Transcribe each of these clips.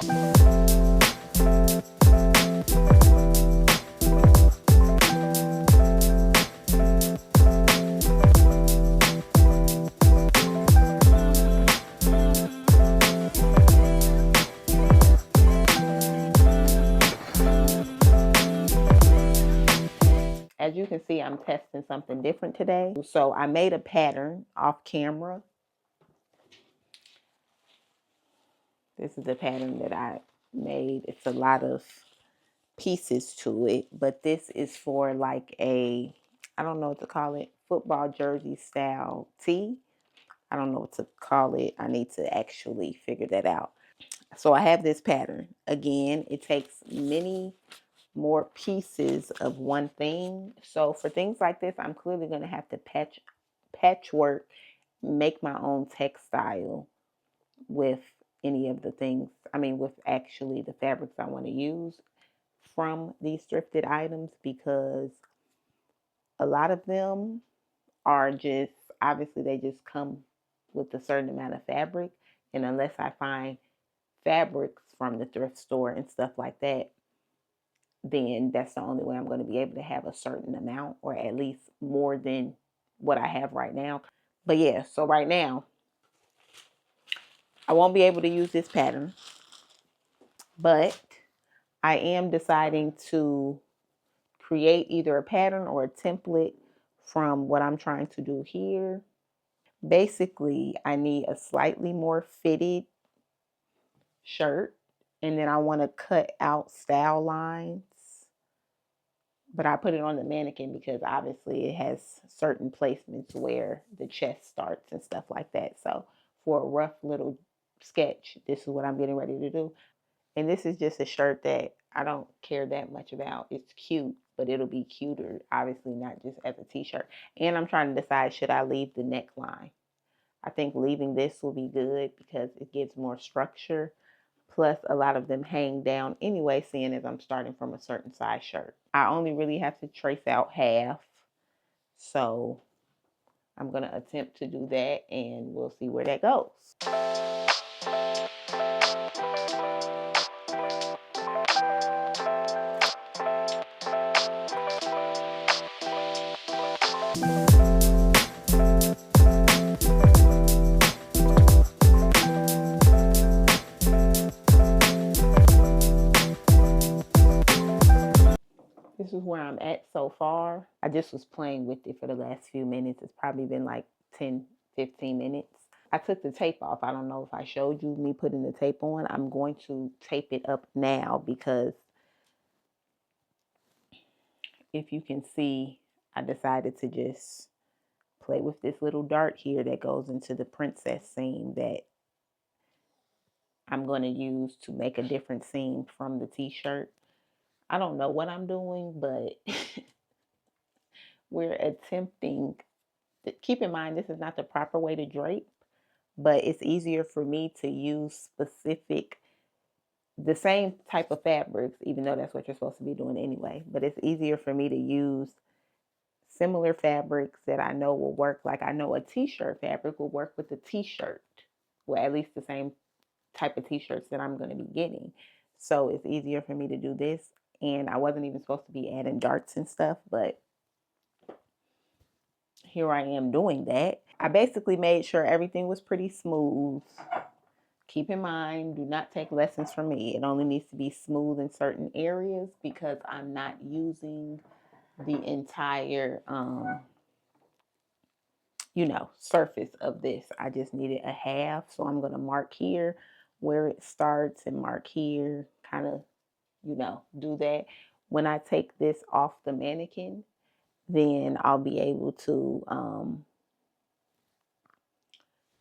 As you can see, I'm testing something different today. So I made a pattern off camera. This is the pattern that I made. It's a lot of pieces to it, but this is for like a, I don't know what to call it, football jersey style tee. I don't know what to call it. I need to actually figure that out. So I have this pattern. Again, it takes many more pieces of one thing. So for things like this, I'm clearly going to have to patchwork, make my own textile with any of the things, with actually the fabrics I want to use from these thrifted items, because a lot of them are just, obviously they just come with a certain amount of fabric, and unless I find fabrics from the thrift store and stuff like that, then that's the only way I'm going to be able to have a certain amount, or at least more than what I have right now. But yeah, so right now I won't be able to use this pattern, but I am deciding to create either a pattern or a template from what I'm trying to do here. Basically, I need a slightly more fitted shirt, and then I want to cut out style lines, but I put it on the mannequin because obviously it has certain placements where the chest starts and stuff like that. So for a rough little sketch, this is what I'm getting ready to do. And this is just a shirt that I don't care that much about. It's cute, but it'll be cuter, obviously not just as a t-shirt. And I'm trying to decide, should I leave the neckline? I think leaving this will be good because it gives more structure. Plus, a lot of them hang down anyway, seeing as I'm starting from a certain size shirt. I only really have to trace out half. So I'm going to attempt to do that, and we'll see where that goes. This is where I'm at so far. I just was playing with it for the last few minutes. It's probably been like 10, 15 minutes. I took the tape off. I don't know if I showed you me putting the tape on. I'm going to tape it up now because if you can see, I decided to just play with this little dart here that goes into the princess seam that I'm going to use to make a different seam from the t-shirt. I don't know what I'm doing, but we're attempting. Keep in mind, this is not the proper way to drape, but it's easier for me to use the same type of fabrics, even though that's what you're supposed to be doing anyway. But it's easier for me to use similar fabrics that I know will work. Like I know a t-shirt fabric will work with a t-shirt. Well, at least the same type of t-shirts that I'm going to be getting. So it's easier for me to do this. And I wasn't even supposed to be adding darts and stuff, but here I am doing that. I basically made sure everything was pretty smooth. Keep in mind, do not take lessons from me. It only needs to be smooth in certain areas because I'm not using the entire, surface of this. I just needed a half. So I'm going to mark here where it starts and mark here, kind of, do that. When I take this off the mannequin, then I'll be able to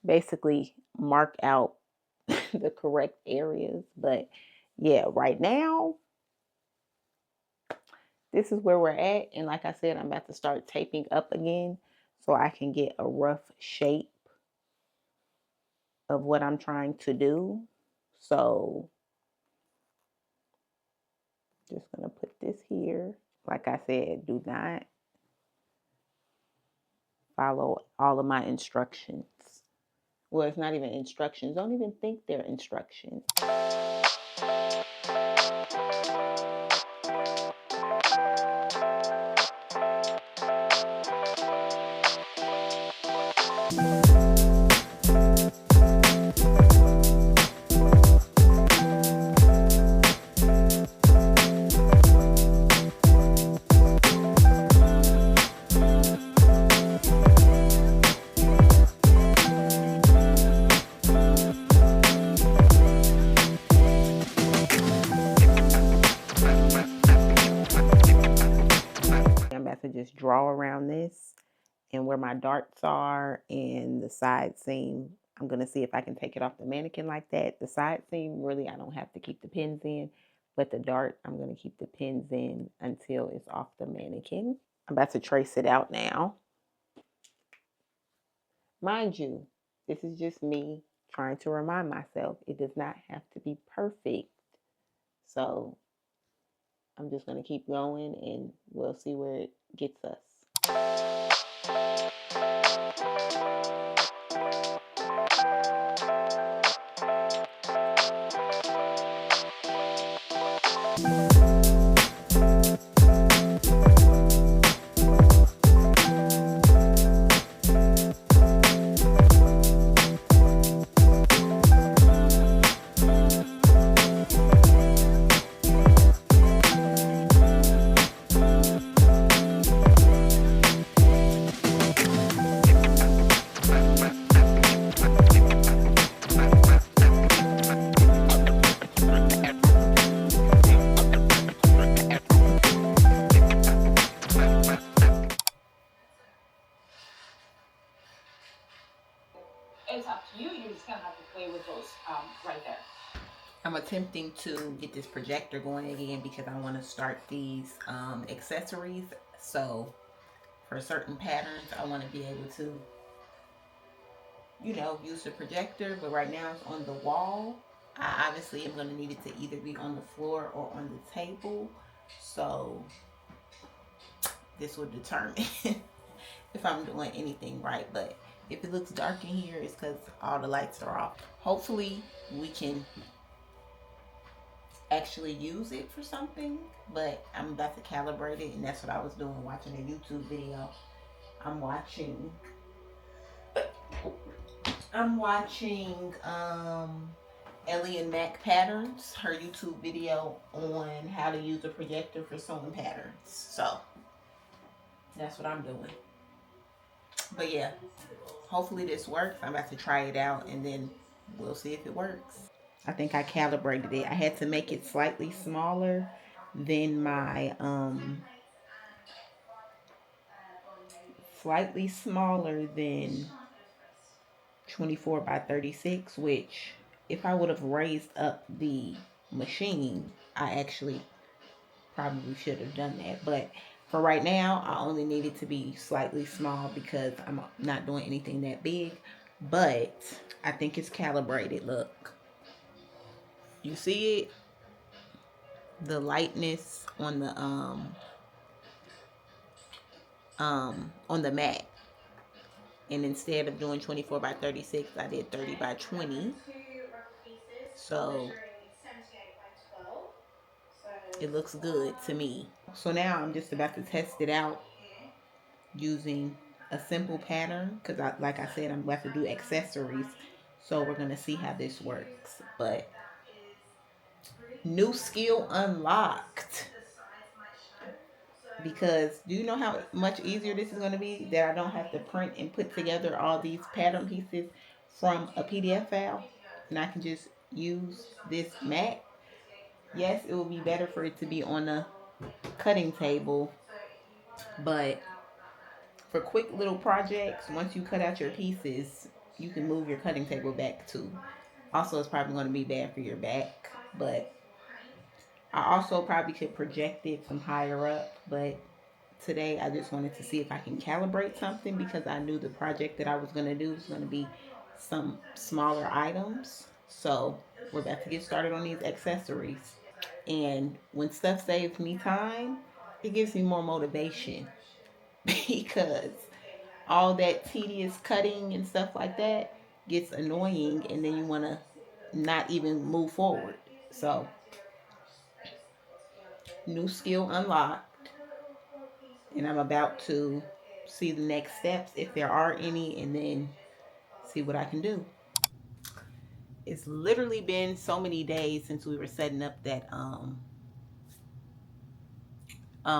basically mark out the correct areas. But yeah, right now, this is where we're at. And like I said, I'm about to start taping up again so I can get a rough shape of what I'm trying to do. So just going to put this here. Like I said, do not follow all of my instructions. Well, it's not even instructions. Don't even think they're instructions. I'm about to just draw around this and where my darts are and the side seam. I'm going to see if I can take it off the mannequin like that. The side seam, really, I don't have to keep the pins in, but the dart, I'm going to keep the pins in until it's off the mannequin. I'm about to trace it out now. Mind you, this is just me trying to remind myself it does not have to be perfect. So I'm just going to keep going and we'll see where it gets us. It's up to you. You're just gonna have to play with those right there. I'm attempting to get this projector going again because I want to start these accessories. So for certain patterns, I want to be able to, use the projector. But right now it's on the wall. I obviously am going to need it to either be on the floor or on the table. So this will determine if I'm doing anything right. But if it looks dark in here, it's because all the lights are off. Hopefully we can actually use it for something, but I'm about to calibrate it, and that's what I was doing watching a YouTube video. I'm watching Ellie and Mac Patterns, her YouTube video on how to use a projector for sewing patterns. So that's what I'm doing. But yeah, hopefully this works. I'm about to try it out and then we'll see if it works. I think I calibrated it. I had to make it slightly smaller than my slightly smaller than 24 by 36, which if I would have raised up the machine, I actually probably should have done that. But for right now, I only need it to be slightly small because I'm not doing anything that big. But I think it's calibrated. Look, you see it? The lightness on the mat. And instead of doing 24 by 36, I did 30 by 20. So it looks good to me. So now I'm just about to test it out using a simple pattern because like I said, I'm about to do accessories. So we're going to see how this works. But new skill unlocked. Because do you know how much easier this is going to be? That I don't have to print and put together all these pattern pieces from a PDF file. And I can just use this mat. Yes, it will be better for it to be on a cutting table. But for quick little projects, once you cut out your pieces, you can move your cutting table back too. Also, it's probably going to be bad for your back. But I also probably could project it from higher up. But today I just wanted to see if I can calibrate something because I knew the project that I was going to do was going to be some smaller items. So we're about to get started on these accessories. And when stuff saves me time, it gives me more motivation because all that tedious cutting and stuff like that gets annoying and then you want to not even move forward. So new skill unlocked, and I'm about to see the next steps if there are any, and then see what I can do. It's literally been so many days since we were setting up that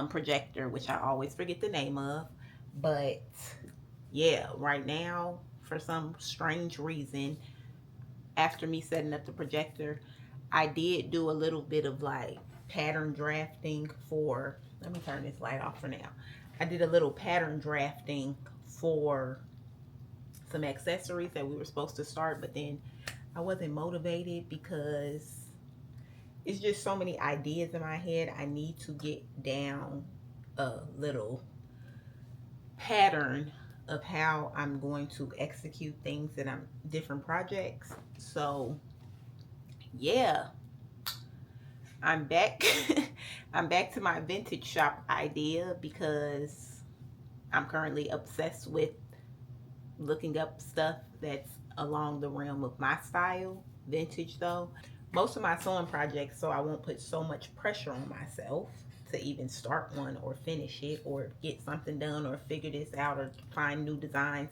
projector, which I always forget the name of. But yeah, right now, for some strange reason, after me setting up the projector, I did do a little bit of like pattern drafting for, let me turn this light off for now. I did a little pattern drafting for some accessories that we were supposed to start, but then I wasn't motivated because it's just so many ideas in my head. I need to get down a little pattern of how I'm going to execute things that I'm different projects. So yeah, I'm back. I'm back to my vintage shop idea because I'm currently obsessed with looking up stuff that's along the realm of my style. Vintage though. Most of my sewing projects, so I won't put so much pressure on myself to even start one or finish it or get something done or figure this out or find new designs,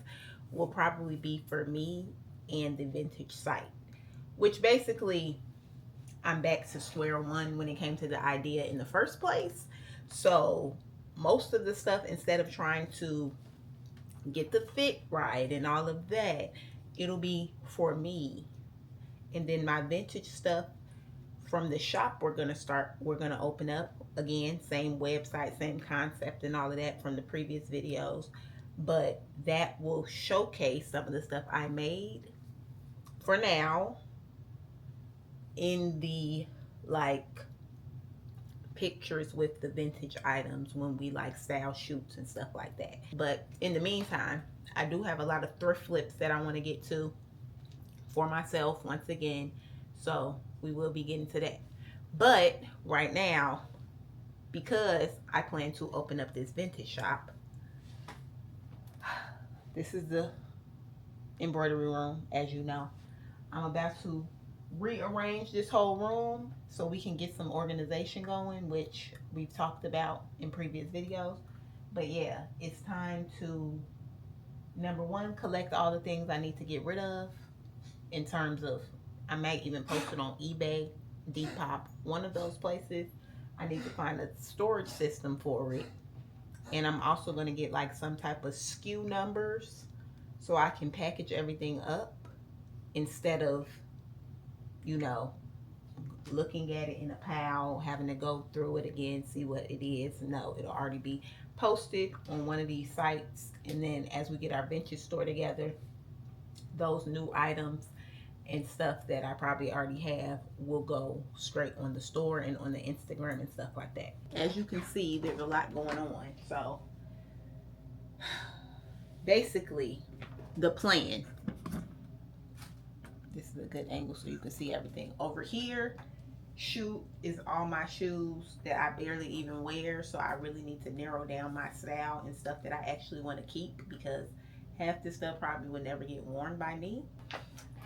will probably be for me and the vintage site, which basically I'm back to square one when it came to the idea in the first place. So most of the stuff, instead of trying to get the fit right and all of that, it'll be for me. And then my vintage stuff from the shop, we're gonna open up again, same website, same concept and all of that from the previous videos, but that will showcase some of the stuff I made for now in the like pictures with the vintage items when we like style shoots and stuff like that. But in the meantime, I do have a lot of thrift flips that I want to get to for myself once again, so we will be getting to that. But right now, because I plan to open up this vintage shop, this is the embroidery room, as you know. I'm about to rearrange this whole room so we can get some organization going, which we've talked about in previous videos. But yeah, it's time to, number one, collect all the things I need to get rid of in terms of, I might even post it on eBay, Depop, one of those places. I need to find a storage system for it. And I'm also going to get like some type of SKU numbers so I can package everything up instead of, you know, looking at it in a pile, having to go through it again, see what it is. No, it'll already be posted on one of these sites. And then as we get our vintage store together, those new items and stuff that I probably already have will go straight on the store and on the Instagram and stuff like that. As you can see, there's a lot going on. So basically the plan, this is a good angle so you can see everything. Over here, shoot, is all my shoes that I barely even wear. So I really need to narrow down my style and stuff that I actually want to keep, because half this stuff probably would never get worn by me.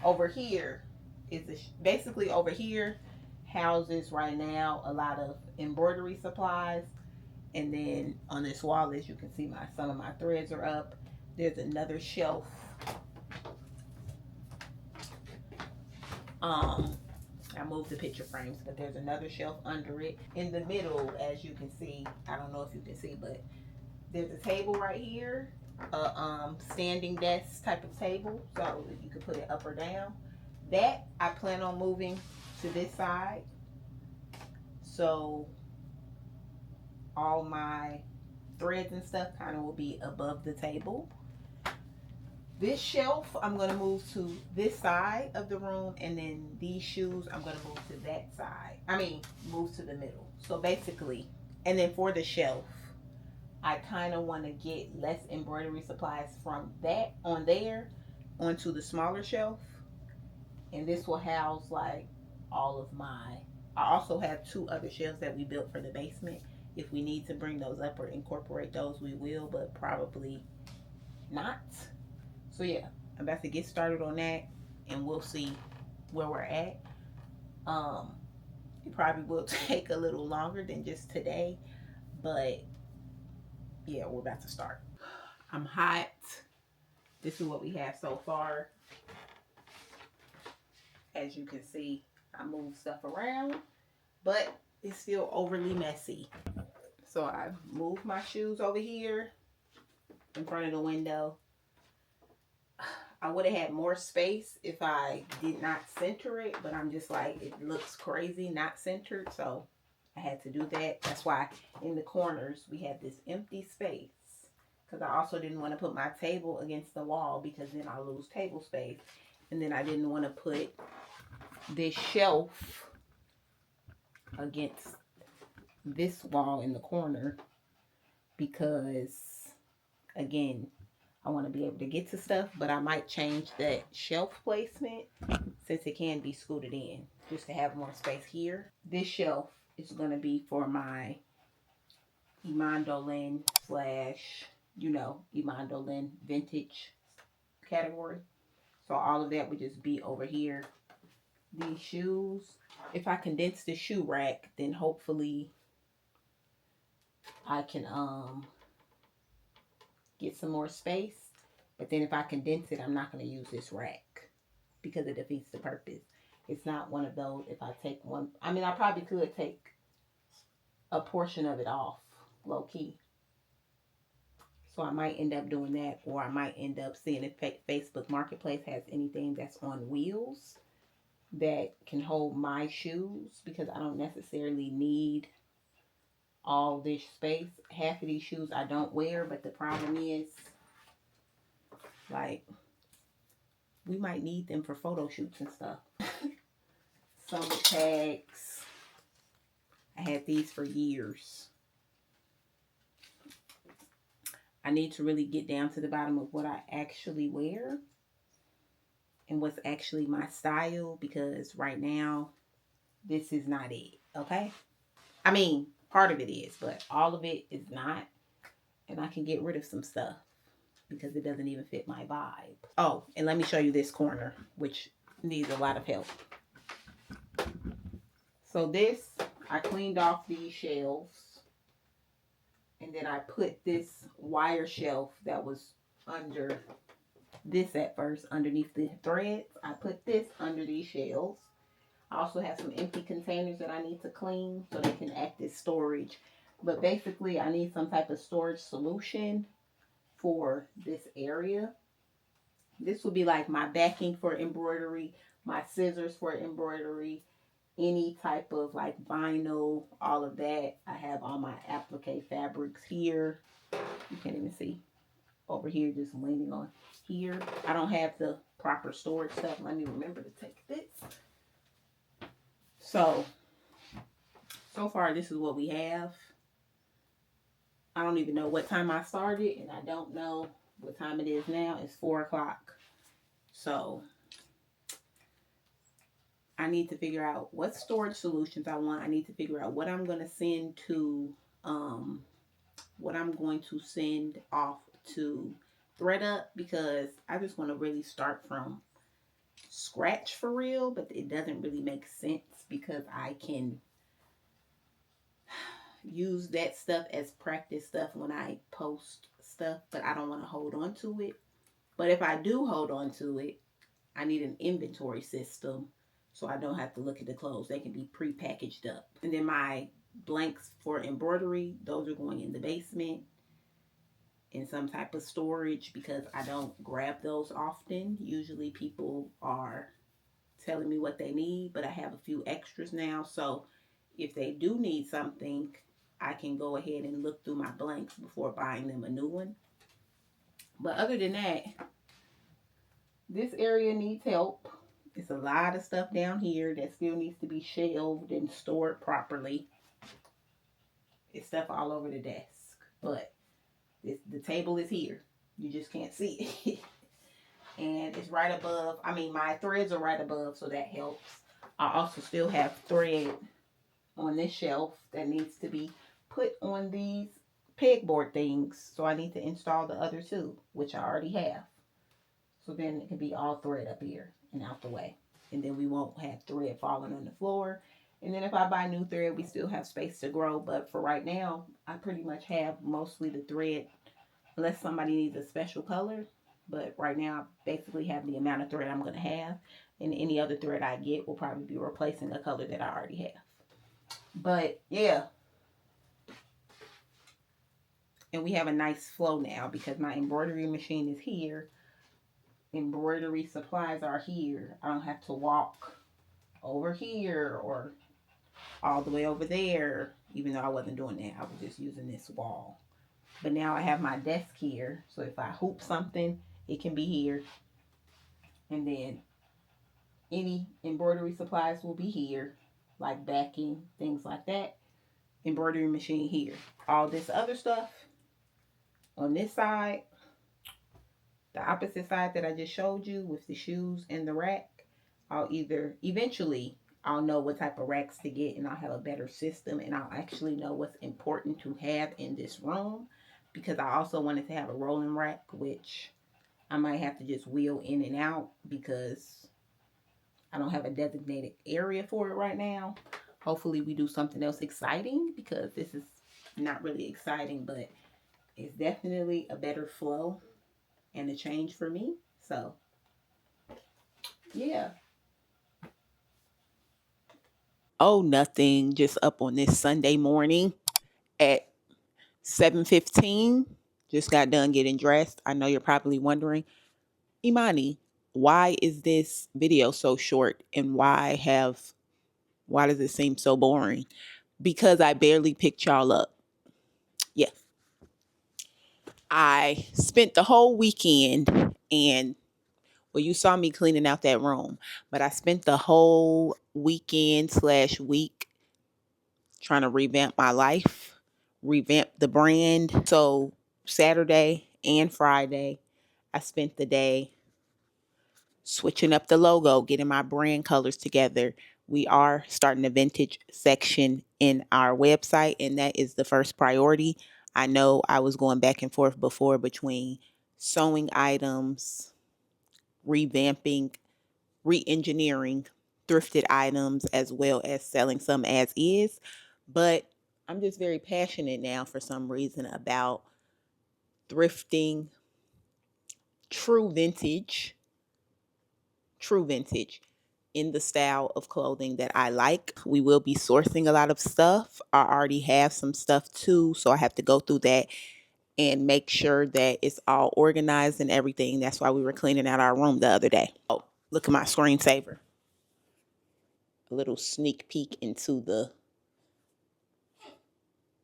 Over here is basically over here houses right now a lot of embroidery supplies. And then on this wall, as you can see, some of my threads are up. There's another shelf. I moved the picture frames, but there's another shelf under it. In the middle, as you can see, I don't know if you can see, but there's a table right here, a standing desk type of table, so you can put it up or down. That I plan on moving to this side, so all my threads and stuff kind of will be above the table. This shelf I'm going to move to this side of the room, and then these shoes I'm going to move to that side. I mean, move to the middle. So basically, and then for the shelf, I kind of want to get less embroidery supplies from that on there onto the smaller shelf. And this will house like all of my, I also have 2 other shelves that we built for the basement. If we need to bring those up or incorporate those, we will, but probably not. So yeah, I'm about to get started on that, and we'll see where we're at. It probably will take a little longer than just today, but yeah, we're about to start. I'm hot. This is what we have so far. As you can see, I move stuff around, but it's still overly messy. So I moved my shoes over here in front of the window. I would have had more space if I did not center it, but I'm just like, it looks crazy not centered, so I had to do that. That's why in the corners we have this empty space, because I also didn't want to put my table against the wall because then I'll lose table space. And then I didn't want to put this shelf against this wall in the corner because, again, I want to be able to get to stuff, but I might change that shelf placement since it can be scooted in just to have more space here. This shelf is going to be for my Imani slash, Imani vintage category. So all of that would just be over here. These shoes, if I condense the shoe rack, then hopefully I can get some more space. But then if I condense it, I'm not going to use this rack because it defeats the purpose. It's not one of those, if I take one, I mean, I probably could take a portion of it off, low key. So I might end up doing that, or I might end up seeing if Facebook Marketplace has anything that's on wheels that can hold my shoes, because I don't necessarily need all this space. Half of these shoes I don't wear, but the problem is, like, we might need them for photo shoots and stuff. Summer tags. I had these for years. I need to really get down to the bottom of what I actually wear and what's actually my style, because right now this is not it, okay? I mean, part of it is, but all of it is not. And I can get rid of some stuff because it doesn't even fit my vibe. Oh, and let me show you this corner, which needs a lot of help. So this, I cleaned off these shelves. And then I put this wire shelf that was under this at first, underneath the threads. I put this under these shelves. I also have some empty containers that I need to clean so they can act as storage. But basically, I need some type of storage solution for this area. This will be like my backing for embroidery, my scissors for embroidery, any type of like vinyl, all of that. I have all my applique fabrics here. You can't even see over here, just leaning on here. I don't have the proper storage stuff. Let me remember to take this. So far this is what we have. I don't even know what time I started, and I don't know what time it is now. It's 4 o'clock. So I need to figure out what storage solutions I want. I need to figure out what I'm going to send to, what I'm going to send off to ThreadUp, because I just want to really start from scratch for real, but it doesn't really make sense because I can use that stuff as practice stuff when I post stuff, but I don't want to hold on to it. But if I do hold on to it, I need an inventory system so I don't have to look at the clothes. They can be pre-packaged up. And then my blanks for embroidery, those are going in the basement in some type of storage because I don't grab those often. Usually people are telling me what they need, but I have a few extras now. So if they do need something, I can go ahead and look through my blanks before buying them a new one. But other than that, this area needs help. It's a lot of stuff down here that still needs to be shelved and stored properly. It's stuff all over the desk, but the table is here. You just can't see it. And it's right above, I mean, my threads are right above, so that helps. I also still have thread on this shelf that needs to be put on these pegboard things. So I need to install the other two, which I already have. So then it can be all thread up here and out the way. And then we won't have thread falling on the floor. And then if I buy new thread, we still have space to grow. But for right now, I pretty much have mostly the thread unless somebody needs a special color. But right now, I basically have the amount of thread I'm going to have. And any other thread I get will probably be replacing the color that I already have. But yeah. And we have a nice flow now because my embroidery machine is here. Embroidery supplies are here. I don't have to walk over here or all the way over there, even though I wasn't doing that. I was just using this wall. But now I have my desk here, so if I hoop something, it can be here. And then any embroidery supplies will be here, like backing, things like that. Embroidery machine here. All this other stuff on this side, the opposite side that I just showed you with the shoes and the rack, I'll either eventually I'll know what type of racks to get and I'll have a better system and I'll actually know what's important to have in this room, because I also wanted to have a rolling rack, which I might have to just wheel in and out because I don't have a designated area for it right now. Hopefully we do something else exciting, because this is not really exciting, but it's definitely a better flow and a change for me. So yeah. Oh, nothing. Just up on this Sunday morning at 7:15. Just got done getting dressed. I know you're probably wondering, Imani, why is this video so short and why does it seem so boring? Because I barely picked y'all up. Yeah. I spent the whole weekend and well, you saw me cleaning out that room, but I spent the whole weekend/week trying to revamp my life, revamp the brand. So Saturday and Friday, I spent the day switching up the logo, getting my brand colors together. We are starting a vintage section in our website, and that is the first priority. I know I was going back and forth before between sewing items, revamping, re-engineering thrifted items, as well as selling some as is. But I'm just very passionate now for some reason about thrifting true vintage in the style of clothing that I like. We will be sourcing a lot of stuff. I already have some stuff too, so I have to go through that and make sure that it's all organized and everything. That's why we were cleaning out our room the other day. Oh, look at my screensaver. A little sneak peek into the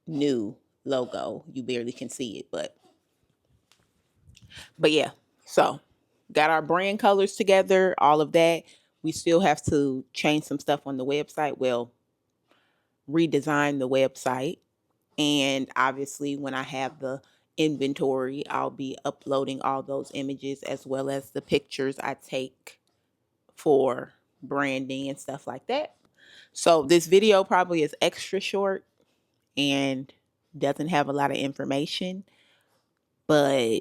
new logo. You barely can see it, but yeah. So got our brand colors together, all of that. We still have to change some stuff on the website. Well, redesign the website. And obviously when I have the inventory, I'll be uploading all those images as well as the pictures I take for branding and stuff like that. So this video probably is extra short and doesn't have a lot of information, but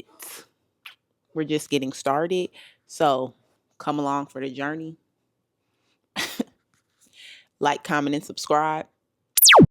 we're just getting started. So come along for the journey. Like, comment, and subscribe.